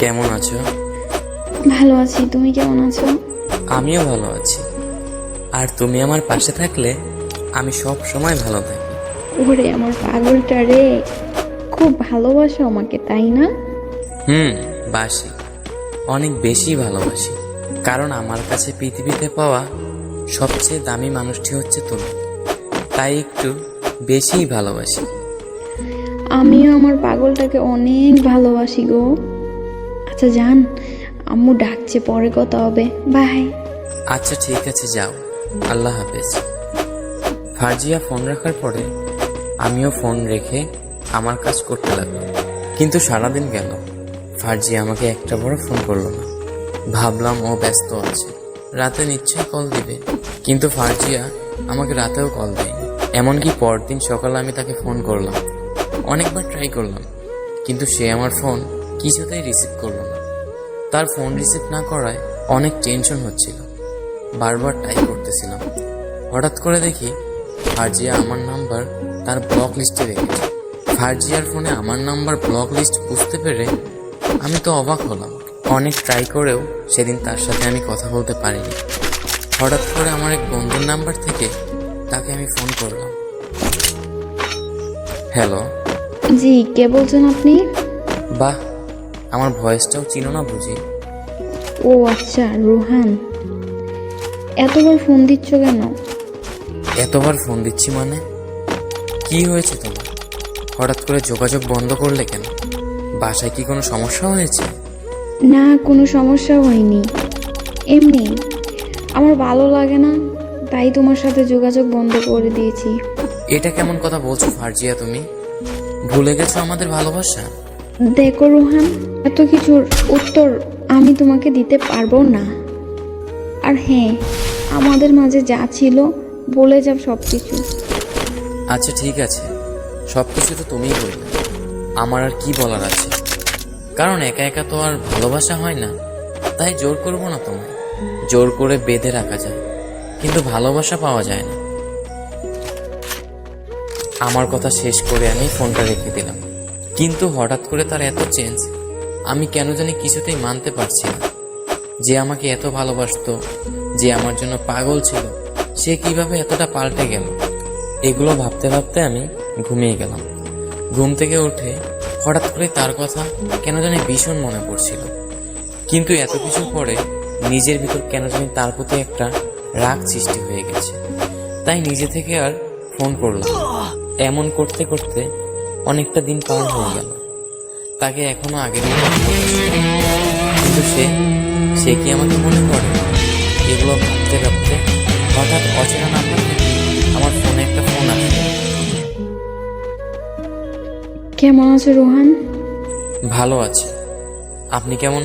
কেমন আছো? ভালো আছি, তুমি কেমন আছো? আমিও ভালো আছি। আর তুমি আমার পাশে থাকলে আমি সব সময় ভালো থাকি। ওরে আমার পাগলটা রে, খুব ভালোবাসো আমাকে তাই না? বাসি, অনেক বেশি ভালোবাসি। কারণ আমার কাছে পৃথিবীতে পাওয়া সবচেয়ে দামি মানুষটি হচ্ছে তুমি, তাই একটু বেশিই ভালোবাসি। আমিও আমার পাগলটাকে অনেক ভালোবাসি গো। আচ্ছা জান, আম্মু ডাকছে, পরে কথা হবে, বাই। আচ্ছা ঠিক আছে, যাও, আল্লাহ হাফেজ। ফারজিয়া ফোন রাখার পরে আমিও ফোন রেখে আমার কাজ করতে লাগলাম। কিন্তু সারাদিন গেল, ফারজিয়া আমাকে একটা বড় ফোন করলো না। ভাবলাম ও ব্যস্ত আছে, রাতে নিশ্চয়ই কল দিবে। কিন্তু ফারজিয়া আমাকে রাতেও কল দেয়নি। এমনকি পরদিন সকালে আমি তাকে ফোন করলাম, অনেকবার ট্রাই করলাম, কিন্তু সে আমার ফোন কিছুতেই রিসিভ করলো না। তার ফোন রিসিভ না করায় অনেক টেনশন হচ্ছিল, বারবার ট্রাই করতেছিলাম। হঠাৎ করে দেখি ফারজিয়া আমার নাম্বার তার ব্লক লিস্টে রেখেছে। ফারজিয়ার ফোনে আমার নাম্বার ব্লক লিস্ট বুঝতে পেরে আমি তো অবাক হলাম। অনেক ট্রাই করেও সেদিন তার সাথে আমি কথা বলতে পারিনি। হঠাৎ করে আমার এক বন্ধুর নাম্বার থেকে তাকে আমি ফোন করলাম। হ্যালো। জি, কে বলছেন আপনি? বাহ, আমার ভয়েসটাও চিনো না বুঝি? ও আচ্ছা, রোহান। এতবার ফোন দিচ্ছ কেন? এতবার ফোন দিচ্ছি মানে? কি হয়েছে তোমার? হঠাৎ করে যোগাযোগ বন্ধ করলে কেন? বাসায় কি কোনো সমস্যা হয়েছে? না, কোনো সমস্যা হয়নি, এমনি আমার ভালো লাগে না, তাই তোমার সাথে যোগাযোগ বন্ধ করে দিয়েছি। এটা কেমন কথা বলছো ফারজিয়া? তুমি ভুলে গেছো আমাদের ভালোবাসা? দেখো রোহান, এত কিছুর উত্তর আমি তোমাকে দিতে পারবো না। আর হ্যাঁ, আমাদের মাঝে যা ছিল বলে যাও সব কিছু। আচ্ছা ঠিক আছে, সব কিছু তো তুমিই বললে, আমার আর কি বলার আছে? কারণ একা একা তো আর ভালোবাসা হয় না, তাই জোর করবো না তোমায়। জোর করে বেঁধে রাখা যায়, কিন্তু ভালোবাসা পাওয়া যায় না। আমার কথা শেষ করে আমি ফোনটা রেখে দিলাম। কিন্তু হঠাৎ করে তার এত চেঞ্জ, আমি কেন জানি কিছুতেই মানতে পারছি না। যে আমাকে এত ভালোবাসতো, যে আমার জন্য পাগল ছিল, সে কিভাবে এতটা পাল্টে গেল? এগুলো ভাবতে ভাবতে আমি ঘুমিয়ে গেলাম। ঘুম থেকে উঠে হঠাৎ করে তার কথা কেন জানি ভীষণ মনে পড়ছিল। কিন্তু এত কিছু পরে নিজের ভিতর কেন জানি তার প্রতি একটা রাগ সৃষ্টি হয়ে গেছে। তাই নিজে থেকে আর ফোন করলাম। এমন করতে করতে অনেকটা দিন পার হয়ে গেল। তাকে এখনো আগের মতো মনে ছিল। কিন্তু সে কি আমাকে মনে করে? এগুলো ভাবতে ভাবতে হঠাৎ অচেনা নাম্বার থেকে আমার ফোনে একটা ফোন আসে। কেমন আছো রোহান? ভালো আছে, আপনি কেমন?